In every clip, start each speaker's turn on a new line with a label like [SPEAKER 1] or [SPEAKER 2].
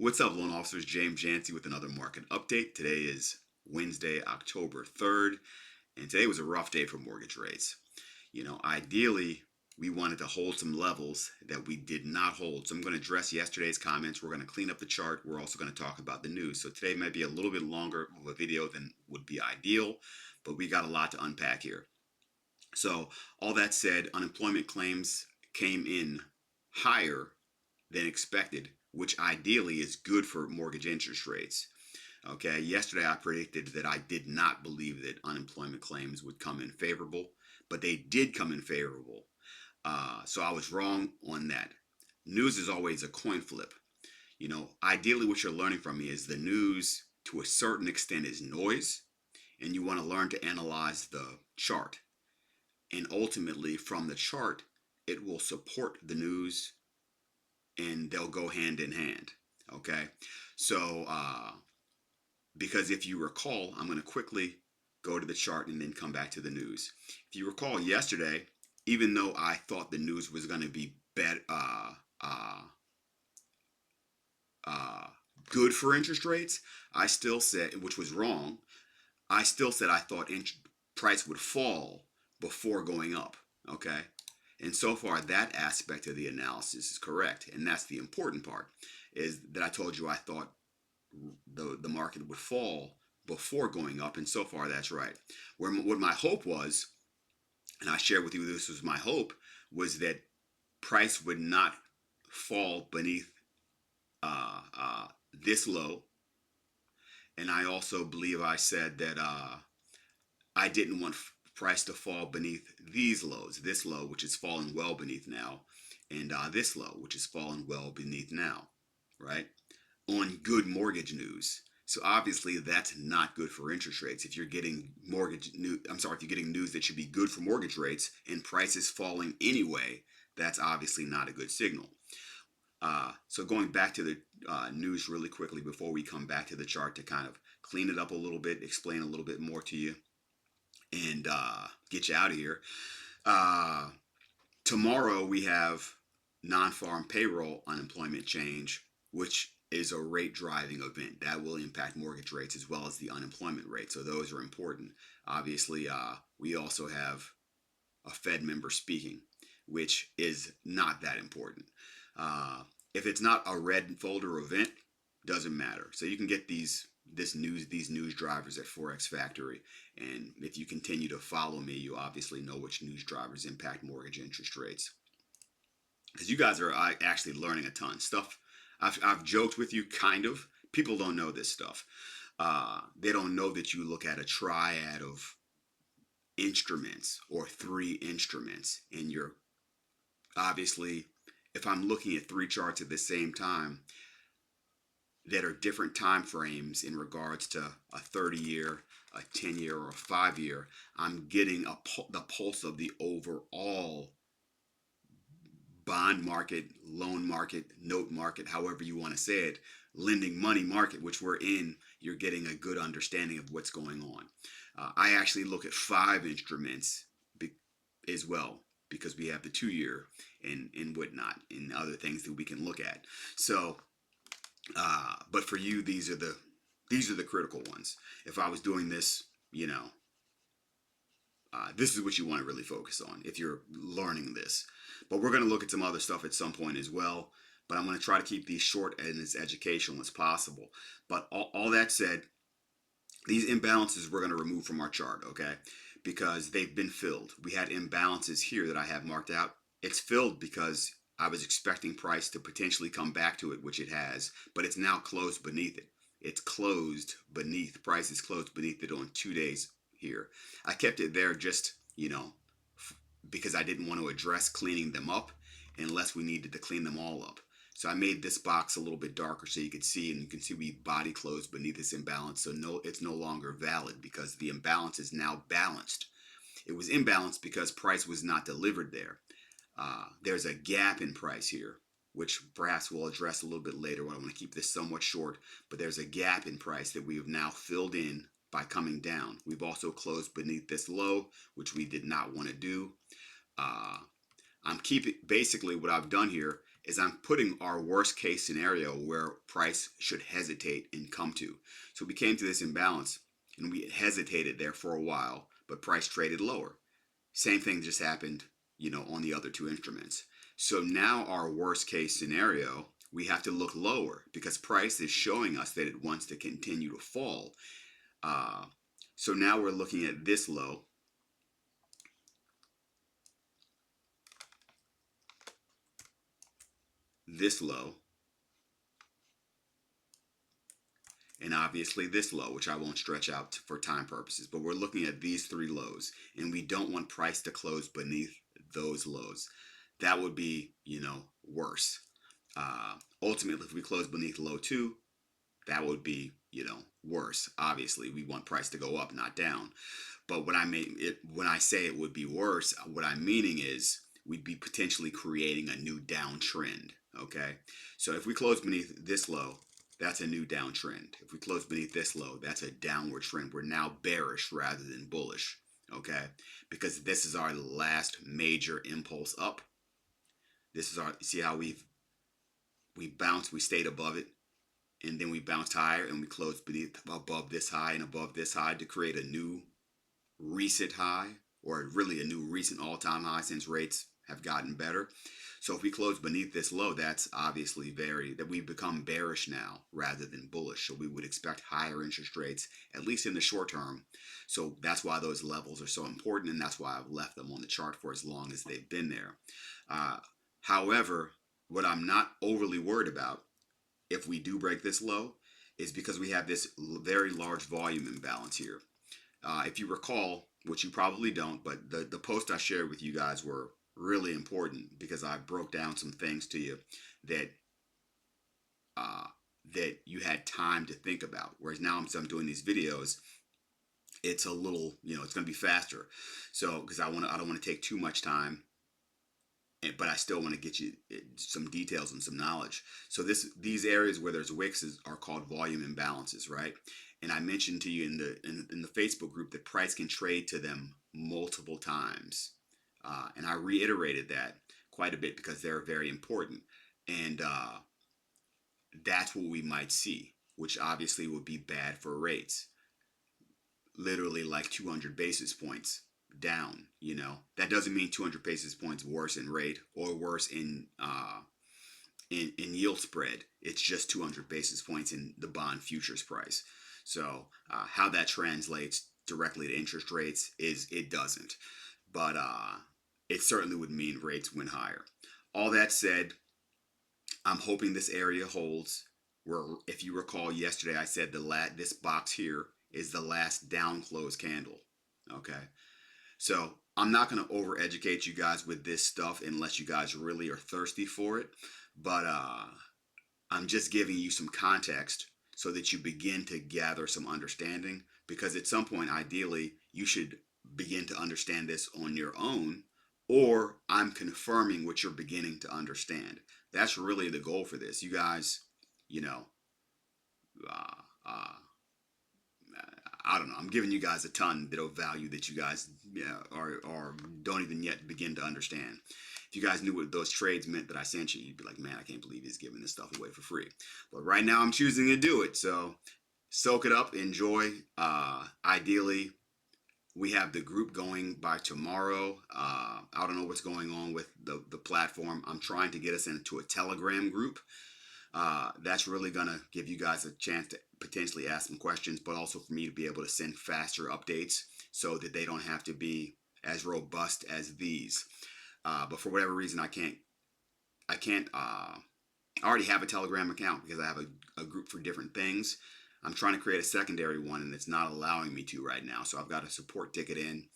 [SPEAKER 1] What's up, loan officers? James Yancey with another market update. Today is Wednesday, October 3rd, and today was a rough day for mortgage rates. Ideally, we wanted to hold some levels that we did not hold. So I'm going to address yesterday's comments. We're going to clean up the chart. We're also going to talk about the news. So today might be a little bit longer of a video than would be ideal, but we got a lot to unpack here. So all that said, unemployment claims came in higher than expected, which ideally is good for mortgage interest rates. Okay, yesterday I predicted that I did not believe that unemployment claims would come in favorable, but they did come in favorable. So I was wrong on that. News is always a coin flip. Ideally, what you're learning from me is the news to a certain extent is noise, and you want to learn to analyze the chart. And ultimately, from the chart, it will support the news and they'll go hand in hand. Okay, so because if you recall, I'm going to quickly go to the chart and then come back to the news. If you recall yesterday, even though I thought the news was going to be uh, good for interest rates, I still said, which was wrong, I still said I thought price would fall before going up. Okay, and so far that aspect of the analysis is correct, and that's the important part. Is that I told you I thought the market would fall before going up, and so far that's right. What my hope was, and I shared with you this was my hope, was that price would not fall beneath this low, and I also believe I said that I didn't want price to fall beneath these lows, this low, which is falling well beneath now, and this low, which is falling well beneath now, right? On good mortgage news. So obviously that's not good for interest rates. If you're getting if you're getting news that should be good for mortgage rates and prices falling anyway, that's obviously not a good signal. So going back to the news really quickly before we come back to the chart to kind of clean it up a little bit, explain a little bit more to you, and get you out of here. Uh, Tomorrow we have non-farm payroll unemployment change, which is a rate driving event that will impact mortgage rates as well as the unemployment rate. So those are important. Obviously, we also have a Fed member speaking, which is not that important. Uh, if it's not a red folder event, doesn't matter. So you can get these news drivers at Forex Factory, and if you continue to follow me, you obviously know which news drivers impact mortgage interest rates. Because you guys are actually learning a ton stuff. I've joked with you, kind of. People don't know this stuff. They don't know that you look at a triad of instruments or three instruments, and you're obviously, if I'm looking at three charts at the same time that are different time frames in regards to a 30-year, a 10-year, or a 5-year, I'm getting the pulse of the overall bond market, loan market, note market, however you want to say it, lending money market, which we're in. You're getting a good understanding of what's going on. I actually look at five instruments as well, because we have the 2-year and whatnot and other things that we can look at. So, but for you, these are the critical ones. If I was doing this, this is what you want to really focus on if you're learning this. But we're going to look at some other stuff at some point as well. But I'm going to try to keep these short and as educational as possible. But all that said, these imbalances we're going to remove from our chart, okay? Because they've been filled. We had imbalances here that I have marked out. It's filled because I was expecting price to potentially come back to it, which it has, but it's now closed beneath it. It's closed beneath, price is closed beneath it on 2 days here. I kept it there just, because I didn't want to address cleaning them up unless we needed to clean them all up. So I made this box a little bit darker so you could see, and you can see we body closed beneath this imbalance. So no, it's no longer valid because the imbalance is now balanced. It was imbalanced because price was not delivered there. There's a gap in price here, which perhaps we'll address a little bit later. I want to keep this somewhat short, but there's a gap in price that we have now filled in by coming down. We've also closed beneath this low, which we did not want to do. I'm keeping, basically what I've done here is I'm putting our worst case scenario where price should hesitate and come to. So we came to this imbalance and we hesitated there for a while, but price traded lower. Same thing just happened, on the other two instruments. So now our worst case scenario, we have to look lower because price is showing us that it wants to continue to fall. Uh, so now we're looking at this low, this low, and obviously this low, which I won't stretch out for time purposes, but we're looking at these three lows, and we don't want price to close beneath those lows. That would be, worse. Ultimately, if we close beneath low two, that would be, worse. Obviously, we want price to go up, not down. But when I say it would be worse, what I'm meaning is we'd be potentially creating a new downtrend. Okay, so if we close beneath this low, that's a new downtrend. If we close beneath this low, that's a downward trend. We're now bearish rather than bullish. Okay, because this is our last major impulse up. This is our see how we bounced, we stayed above it, and then we bounced higher and we closed beneath above this high and above this high to create a new recent high, or really a new recent all-time high since rates have gotten better. So if we close beneath this low, that's obviously that we've become bearish now rather than bullish. So we would expect higher interest rates, at least in the short term. So that's why those levels are so important, and that's why I've left them on the chart for as long as they've been there. Uh, However, what I'm not overly worried about if we do break this low is because we have this very large volume imbalance here. If you recall, which you probably don't, but the post I shared with you guys were really important because I broke down some things to you that uh, that you had time to think about. Whereas now I'm doing these videos, it's a little, it's going to be faster. So because I don't want to take too much time, but I still want to get you some details and some knowledge. So these areas where there's wicks are called volume imbalances, right? And I mentioned to you in the Facebook group that price can trade to them multiple times, and I reiterated that quite a bit because they're very important, and that's what we might see, which obviously would be bad for rates. Literally like 200 basis points down. That doesn't mean 200 basis points worse in rate or worse in yield spread. It's just 200 basis points in the bond futures price. So how that translates directly to interest rates is it doesn't, but it certainly would mean rates went higher. All that said, I'm hoping this area holds. Where, if you recall yesterday, I said this box here is the last down close candle. Okay, so I'm not going to overeducate you guys with this stuff unless you guys really are thirsty for it. But I'm just giving you some context so that you begin to gather some understanding. Because at some point, ideally, you should begin to understand this on your own, or I'm confirming what you're beginning to understand. That's really the goal for this. You guys, you know, uh, uh, I don't know. I'm giving you guys a ton bit of value that you guys or don't even yet begin to understand. If you guys knew what those trades meant that I sent you, you'd be like, man, I can't believe he's giving this stuff away for free. But right now, I'm choosing to do it. So soak it up, enjoy. Ideally, we have the group going by tomorrow. I don't know what's going on with the platform. I'm trying to get us into a Telegram group. That's really going to give you guys a chance to potentially ask some questions, but also for me to be able to send faster updates so that they don't have to be as robust as these. But for whatever reason, I can't, I already have a Telegram account because I have a group for different things. I'm trying to create a secondary one and it's not allowing me to right now. So I've got a support ticket in.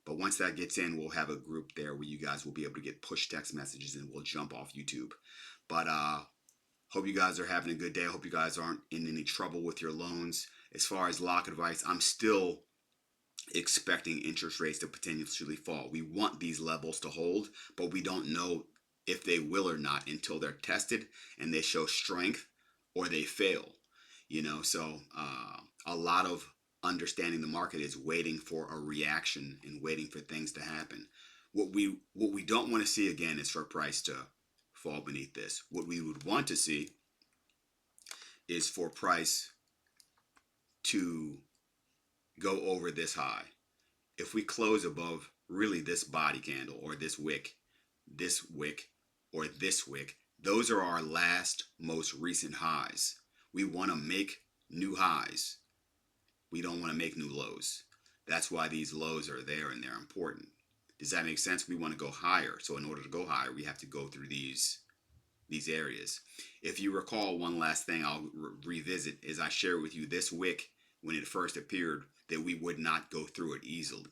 [SPEAKER 1] But once that gets in, we'll have a group there where you guys will be able to get push text messages and we'll jump off YouTube. But hope you guys are having a good day. I hope you guys aren't in any trouble with your loans. As far as lock advice, I'm still expecting interest rates to potentially fall. We want these levels to hold, but we don't know if they will or not until they're tested and they show strength or they fail. So a lot of understanding the market is waiting for a reaction and waiting for things to happen. What we don't want to see again is for price to fall beneath this. What we would want to see is for price to go over this high. If we close above really this body candle or this wick, or this wick, those are our last most recent highs. We want to make new highs. We don't want to make new lows. That's why these lows are there and they're important. Does that make sense? We want to go higher. So in order to go higher, we have to go through these areas. If you recall, one last thing I'll revisit is I shared with you this wick when it first appeared that we would not go through it easily.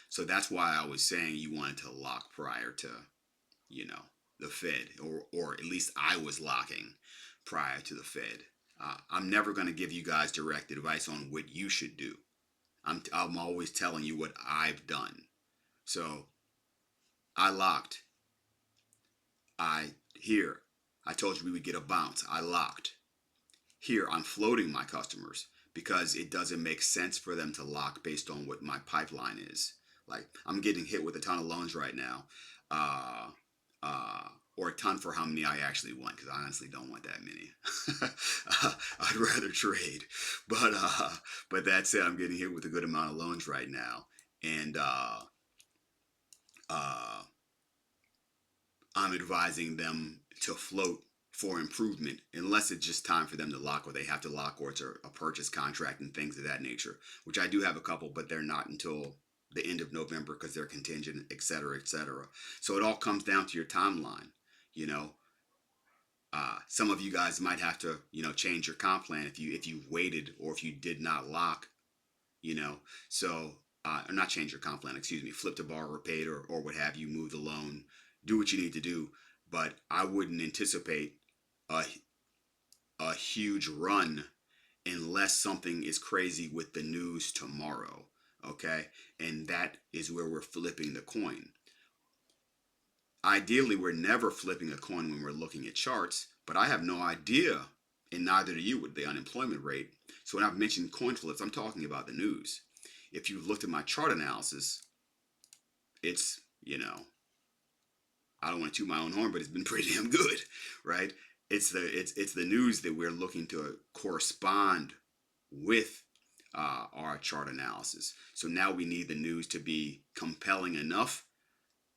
[SPEAKER 1] So that's why I was saying you wanted to lock prior to, you know, the Fed, or at least I was locking prior to the Fed. I'm never going to give you guys direct advice on what you should do. I'm always telling you what I've done. So I locked. Here, I told you we would get a bounce. I locked. Here, I'm floating my customers because it doesn't make sense for them to lock based on what my pipeline is. Like, I'm getting hit with a ton of loans right now, uh, or a ton for how many I actually want, because I honestly don't want that many. I'd rather trade, but that said, I'm getting hit with a good amount of loans right now, and uh, I'm advising them to float for improvement unless it's just time for them to lock, or they have to lock, or it's a purchase contract and things of that nature, which I do have a couple, but they're not until the end of November because they're contingent, et cetera, et cetera. So it all comes down to your timeline. You know, some of you guys might have to, change your comp plan if you waited or if you did not lock, you know. So or not change your comp plan, excuse me, flip to borrower paid, or what have you, move the loan, do what you need to do. But I wouldn't anticipate a, a huge run unless something is crazy with the news tomorrow. Okay. And that is where we're flipping the coin. Ideally, we're never flipping a coin when we're looking at charts, but I have no idea, and neither do you, with the unemployment rate. So when I've mentioned coin flips, I'm talking about the news. If you've looked at my chart analysis, it's, I don't want to toot my own horn, but it's been pretty damn good, right? It's the news that we're looking to correspond with our chart analysis. So now we need the news to be compelling enough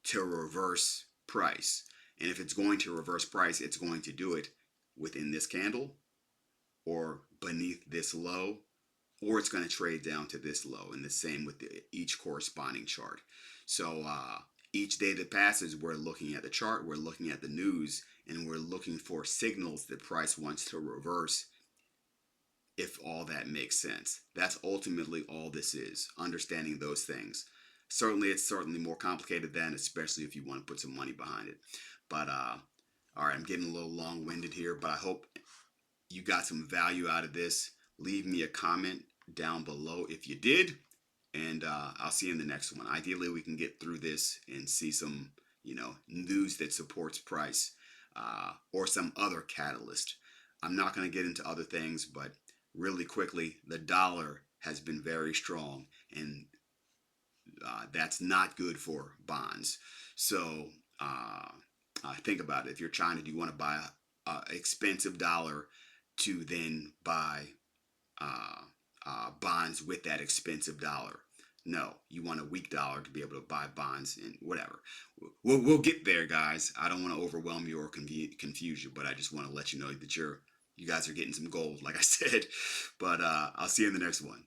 [SPEAKER 1] to reverse price. And if it's going to reverse price, it's going to do it within this candle or beneath this low, or it's going to trade down to this low, and the same with each corresponding chart. So each day that passes, we're looking at the chart, we're looking at the news, and we're looking for signals that price wants to reverse, if all that makes sense. That's ultimately all this is, understanding those things. Certainly, it's certainly more complicated than, especially if you want to put some money behind it. But all right, I'm getting a little long-winded here, but I hope you got some value out of this. Leave me a comment down below if you did, and I'll see you in the next one. Ideally, we can get through this and see some, news that supports price, or some other catalyst. I'm not going to get into other things, but really quickly, the dollar has been very strong, and that's not good for bonds. So think about it. If you're China, do you want to buy a expensive dollar to then buy bonds with that expensive dollar? No, you want a weak dollar to be able to buy bonds and whatever. We'll get there, guys. I don't want to overwhelm you or confuse you, but I just want to let you know that you guys are getting some gold, like I said. But I'll see you in the next one.